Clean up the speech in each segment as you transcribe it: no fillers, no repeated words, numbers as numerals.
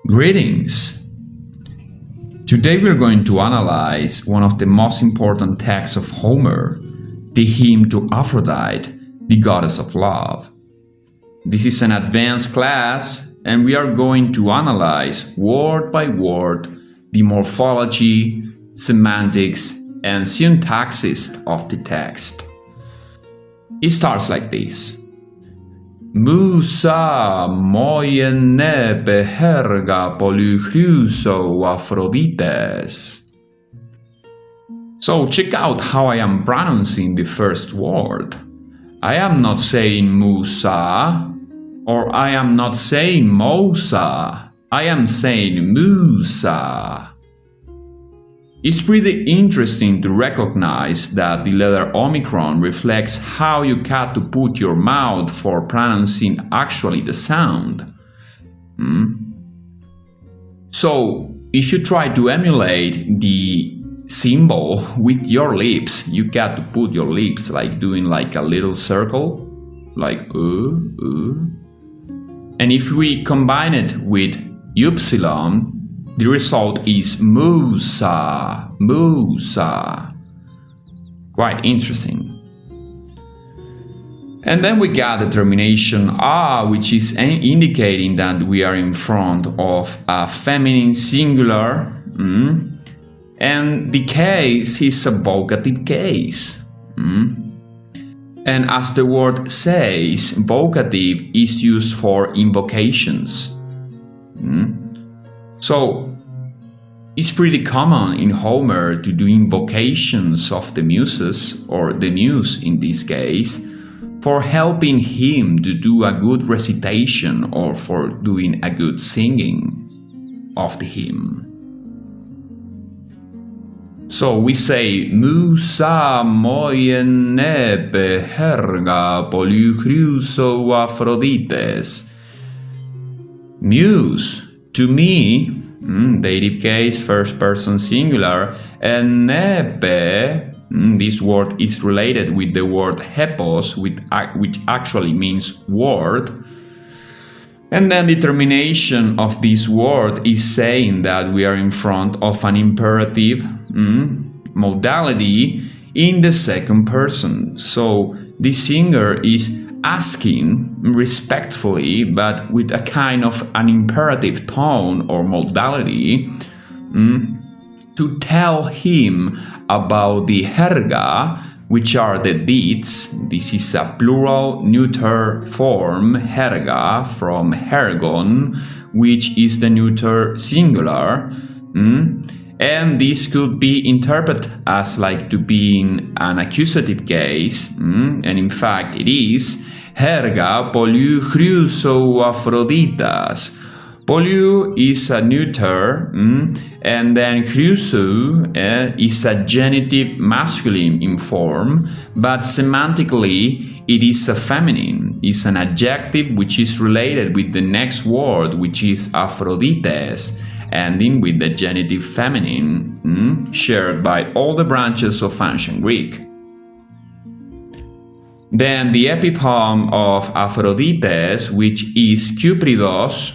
Greetings! Today we're going to analyze one of the most important texts of Homer, the hymn to Aphrodite, the goddess of love. This is an advanced class, and we are going to analyze word by word the morphology, semantics, and syntaxis of the text. It starts like this. Musa moyenne beherga polychruso Aphrodites. So check out how I am pronouncing the first word. I am not saying Musa, or I am not saying Mosa. I am saying Musa. It's pretty interesting to recognize that the letter Omicron reflects how you got to put your mouth for pronouncing actually the sound. So, if you try to emulate the symbol with your lips, you got to put your lips like doing like a little circle, like And if we combine it with upsilon, the result is Musa, Musa. Quite interesting. And then we got the termination a, which is indicating that we are in front of a feminine singular. And the case is a vocative case. And as the word says, vocative is used for invocations. So, it's pretty common in Homer to do invocations of the muses, or the muse in this case, for helping him to do a good recitation or for doing a good singing of the hymn. So we say, Musa moyenne beherga polychruso Aphrodites. Muse. To me, dative case, first person singular, and nebe, this word is related with the word hepos, which actually means word. And then the termination of this word is saying that we are in front of an imperative modality in the second person. So the singer is asking respectfully, but with a kind of an imperative tone or modality, to tell him about the herga, which are the deeds. This is a plural neuter form, herga, from hergon, which is the neuter singular. And this could be interpreted as like to being an accusative case, and in fact it is. Herga polychruso Aphroditas. Polyu is a neuter, and then chruso is a genitive masculine in form, but semantically it is a feminine. It's an adjective which is related with the next word, which is Aphrodites, ending with the genitive feminine, shared by all the branches of ancient Greek. Then the epitome of Aphrodites, which is Kypridos,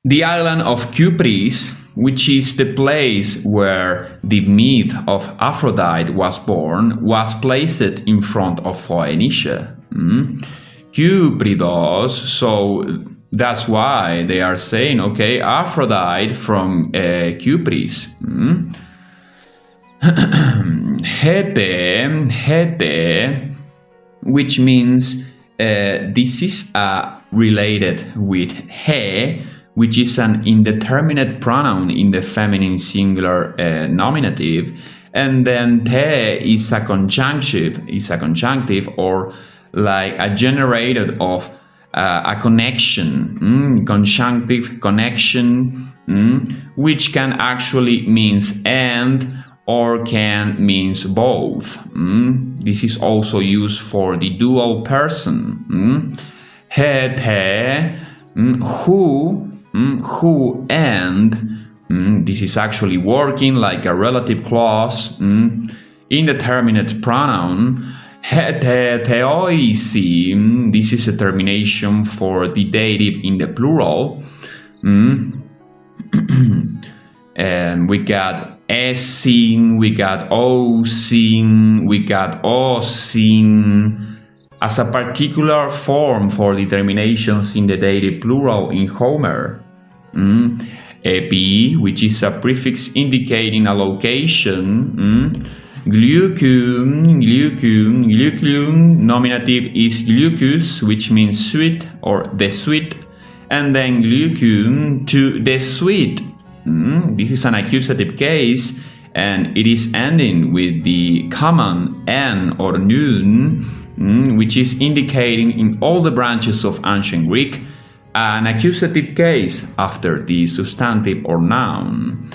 the island of Kypris, which is the place where the myth of Aphrodite was born, was placed in front of Phoenicia. Kypridos, so that's why they are saying, okay, Aphrodite from Kypris. Hete, which means this is related with he, which is an indeterminate pronoun in the feminine singular nominative, and then te is a conjunctive, or like a generated of a connection, conjunctive connection, which can actually means and, or can means both. This is also used for the dual person. Hete, who and. This is actually working like a relative clause. Indeterminate pronoun. Theoisi, this is a termination for the dative in the plural. And we got esin, we got osin, we got osin as a particular form for the terminations in the dative plural in Homer. Epi, which is a prefix indicating a location. Glucum, nominative is glucus, which means sweet or the sweet, and then glucum, to the sweet. This is an accusative case, and it is ending with the common n or nun, which is indicating in all the branches of ancient Greek an accusative case after the substantive or noun.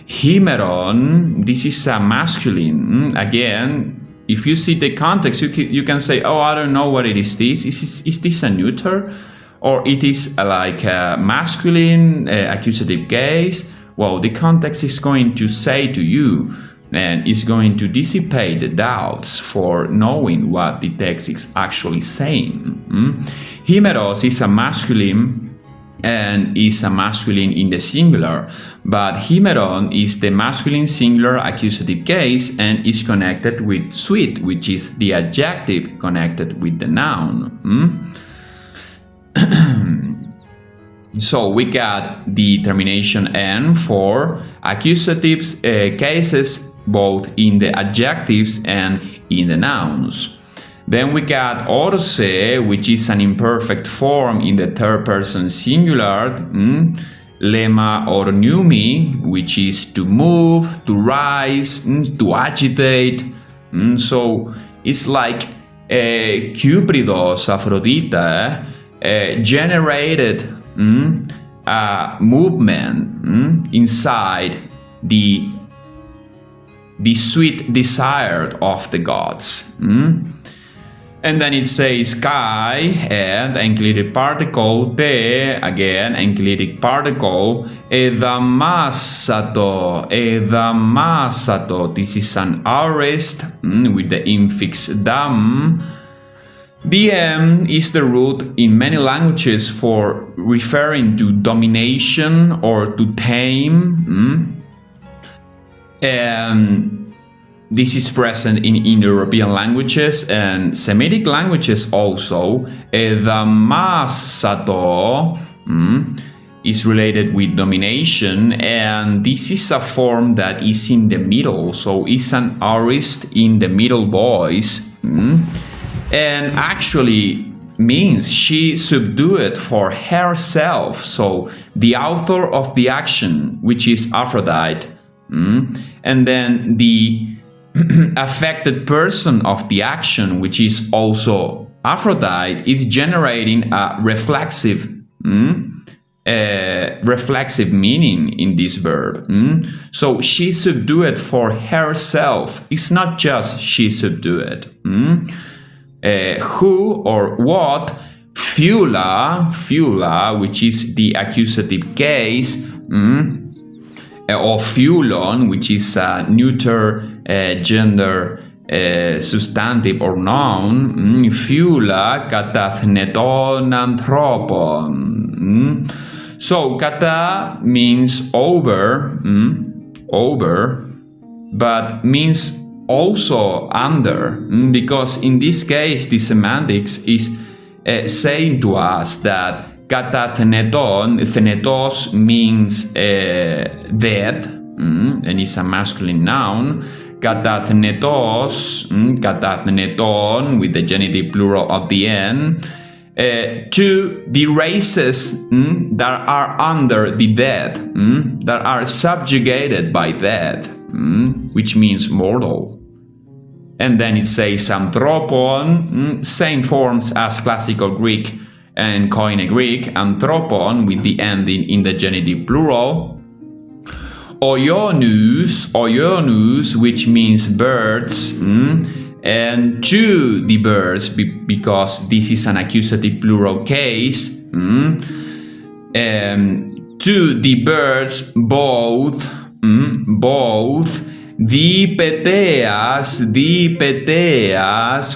Himeron, this is a masculine. Again, if you see the context, you can say, oh, I don't know what it is. Is this a neuter? Or it is like a masculine accusative case? Well, the context is going to say to you, and is going to dissipate the doubts for knowing what the text is actually saying. Himeros is a masculine and is a masculine in the singular, but himeron is the masculine singular accusative case and is connected with sweet, which is the adjective connected with the noun. So we got the termination n for accusative cases both in the adjectives and in the nouns. Then we got orse, which is an imperfect form in the third person singular. Lemma or pneumi, which is to move, to rise, to agitate. So it's like Cupridos, Aphrodite, generated a movement inside the sweet desire of the gods. And then it says kai and enclitic particle te, again enclitic particle, edamasato. This is an aorist with the infix dam. The M is the root in many languages for referring to domination or to tame. And this is present in Indo-European languages and Semitic languages also. Edamasato is related with domination, and this is a form that is in the middle, so it's an aorist in the middle voice. And actually means she subdued for herself. So the author of the action, which is Aphrodite, and then the affected person of the action, which is also Aphrodite, is generating a reflexive meaning in this verb. So she subdued for herself. It's not just she subdued. Who or what? Phula, which is the accusative case, or phulon, which is a neuter gender substantive or noun. Phula katathneton anthropon. So kata means over, but means also under, because in this case the semantics is saying to us that katathnetos means dead, and it's a masculine noun. Katathneton with the genitive plural at the end, to the races that are under the dead, that are subjugated by death, which means mortal. And then it says anthropon, same forms as classical Greek and Koine Greek, anthropon with the ending in the genitive plural. Oionus, which means birds, and to the birds, because this is an accusative plural case, to the birds both, Dipeteas,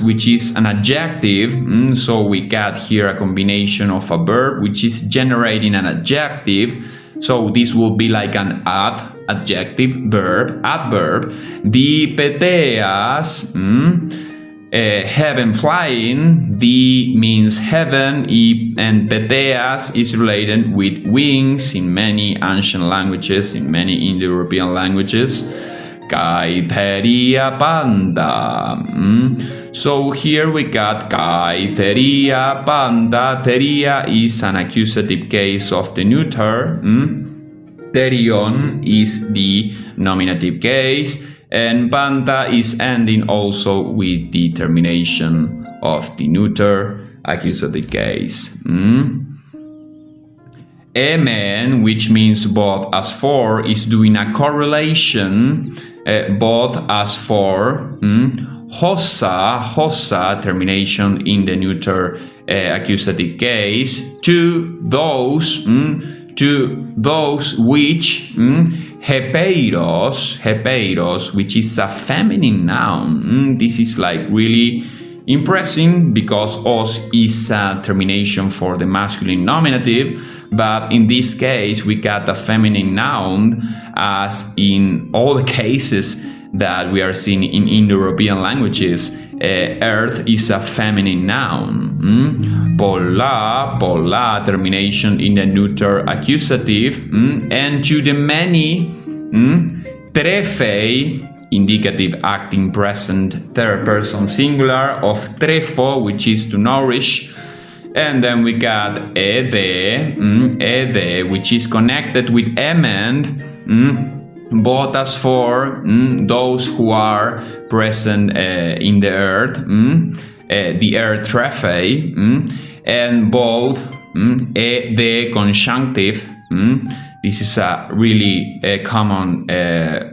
which is an adjective. So we got here a combination of a verb which is generating an adjective. So this will be like an adjective, verb, adverb. Dipeteas, heaven flying. Di means heaven, and peteas is related with wings in many ancient languages, in many Indo-European languages. Kaiteria panda. So here we got kaiteria panda. Teria is an accusative case of the neuter. Terion is the nominative case. And panda is ending also with the termination of the neuter accusative case. Emen, which means both as for, is doing a correlation, both as for. Hossa, termination in the neuter accusative case, to those which. Hepeiros, which is a feminine noun. This is like really impressive because os is a termination for the masculine nominative, but in this case we got a feminine noun, as in all the cases that we are seeing in Indo-European languages. Earth is a feminine noun. Polla, termination in the neuter accusative. And to the many, trefe, indicative acting present third person singular of trefo, which is to nourish. And then we got ede, which is connected with emen, both as for those who are present in the earth, the earth trefe, and both the conjunctive. This is a really common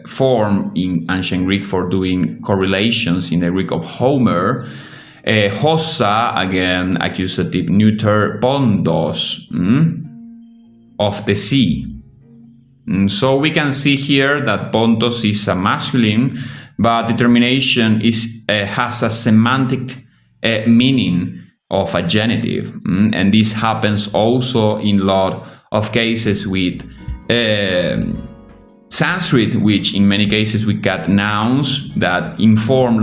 form in ancient Greek for doing correlations in the Greek of Homer. Hossa, again, accusative neuter, pondos, of the sea. So we can see here that pontos is a masculine, but the termination has a semantic meaning of a genitive. And this happens also in a lot of cases with Sanskrit, which in many cases we got nouns that in form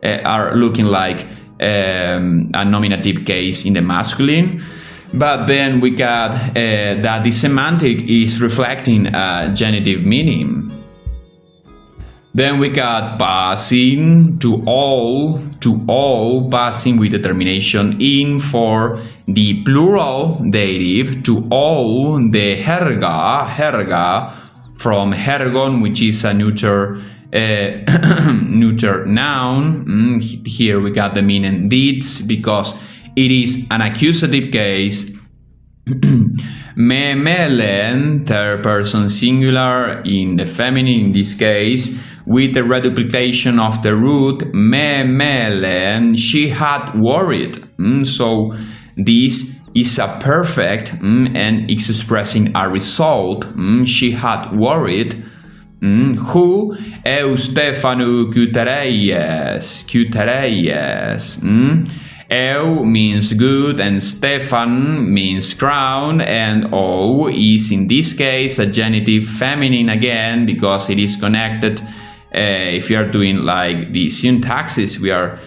are looking like a nominative case in the masculine. But then we got that the semantic is reflecting a genitive meaning. Then we got passing, to all, passing with the termination in for the plural dative, to all, the herga, from hergon, which is a neuter noun. Here we got the meaning deeds because it is an accusative case. Memelen, third person singular in the feminine in this case, with the reduplication of the root memelen, she had worried. So this is a perfect and it's expressing a result. She had worried. Who Eustefanu Cutereies. Eu means good and Stefan means crown, and O is in this case a genitive feminine again because it is connected. If you are doing like the syntaxes, we are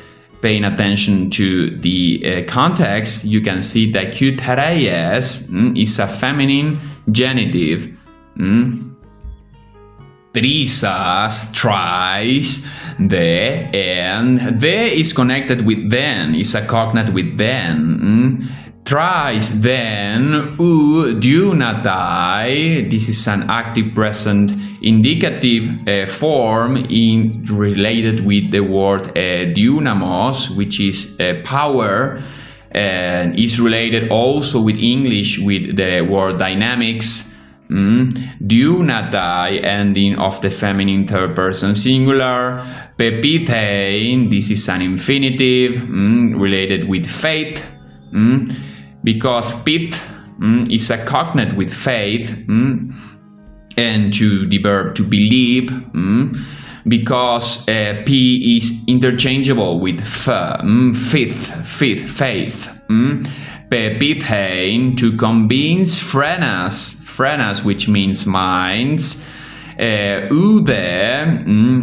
paying attention to the context. You can see that Cutereies is a feminine genitive. Trisas, tries, the, and the is connected with then, is a cognate with then. Tries then, diunatai, this is an active present indicative form related with the word diunamos, which is power, and is related also with English with the word dynamics. Diunatai, ending of the feminine third person singular. Pepithein, this is an infinitive related with faith, because pith is a cognate with faith, and to the verb to believe, because P is interchangeable with faith. Pepithain, to convince phrenas, which means minds. Ude,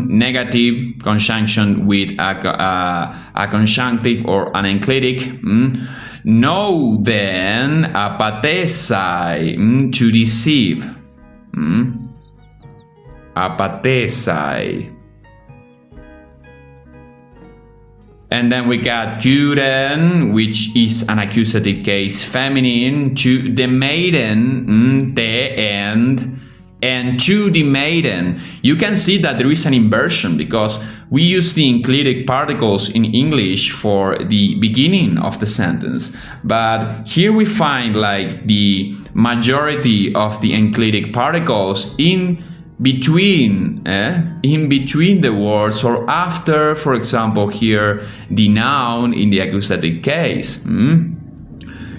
negative conjunction with a conjunctive or an enclitic. No, then, apathesai, to deceive. Apathesai. And then we got Kuren, which is an accusative case feminine, to the maiden, the end, and to the maiden. You can see that there is an inversion because we use the enclitic particles in English for the beginning of the sentence. But here we find like the majority of the enclitic particles in between the words, or after, for example, here the noun in the accusative case.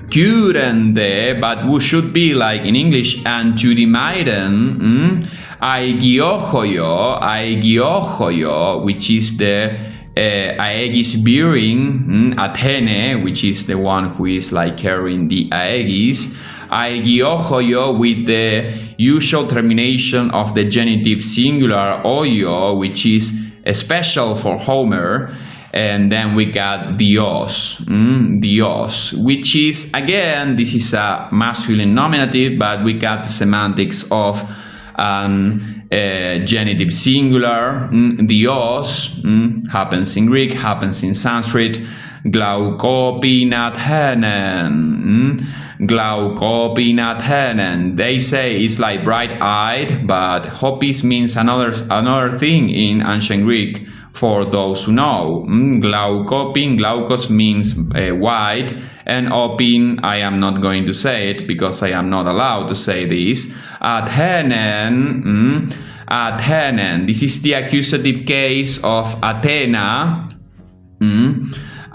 Kurende, but we should be like in English, and to the maiden, aegiochoyo, which is the aegis bearing, Athene, which is the one who is like carrying the aegis. Aegiochoyo with the usual termination of the genitive singular oyo, which is special for Homer. And then we got dios, which is, again, this is a masculine nominative, but we got the semantics of genitive singular. Dios happens in Greek, happens in Sanskrit. Glaukopinathenen. They say it's like bright-eyed, but hopis means another thing in ancient Greek for those who know. Glaukos means white, and opin, I am not going to say it because I am not allowed to say this. Athenen, this is the accusative case of Athena.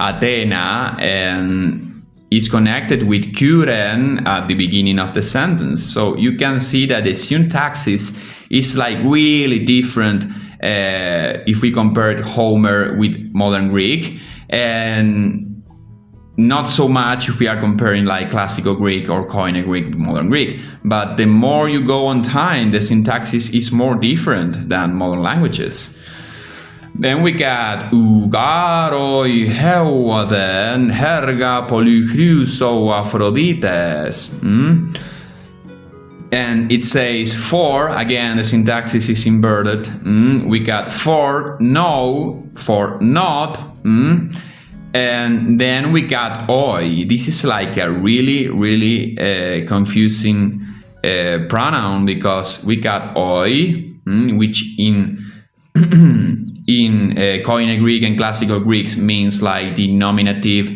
Athena, and is connected with Kuren at the beginning of the sentence. So you can see that the syntaxis is like really different if we compare Homer with modern Greek, and not so much if we are comparing like classical Greek or Koine Greek with modern Greek. But the more you go on time, the syntaxis is more different than modern languages. Then we got ugaroi heuaden herga polychryso Aphrodites. And it says for, again the syntaxis is inverted. We got for no, for not. And then we got oi. This is like a really confusing pronoun, because we got oi, which in Koine Greek and Classical Greek means like the nominative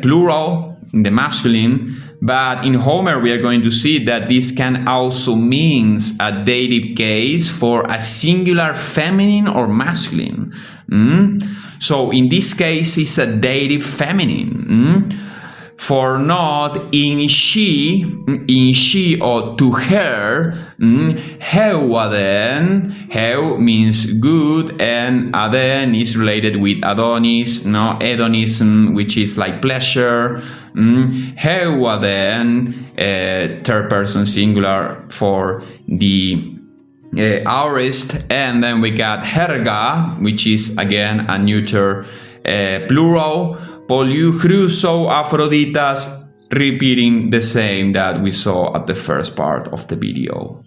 plural in the masculine. But in Homer we are going to see that this can also mean a dative case for a singular feminine or masculine. So in this case it's a dative feminine. For not, in she or to her, heuaden, heu means good, and aden is related with Adonis, no, hedonism, which is like pleasure. Heuaden, third person singular for the aorist, and then we got herga, which is again a neuter plural. Polychryso Aphroditas, repeating the same that we saw at the first part of the video.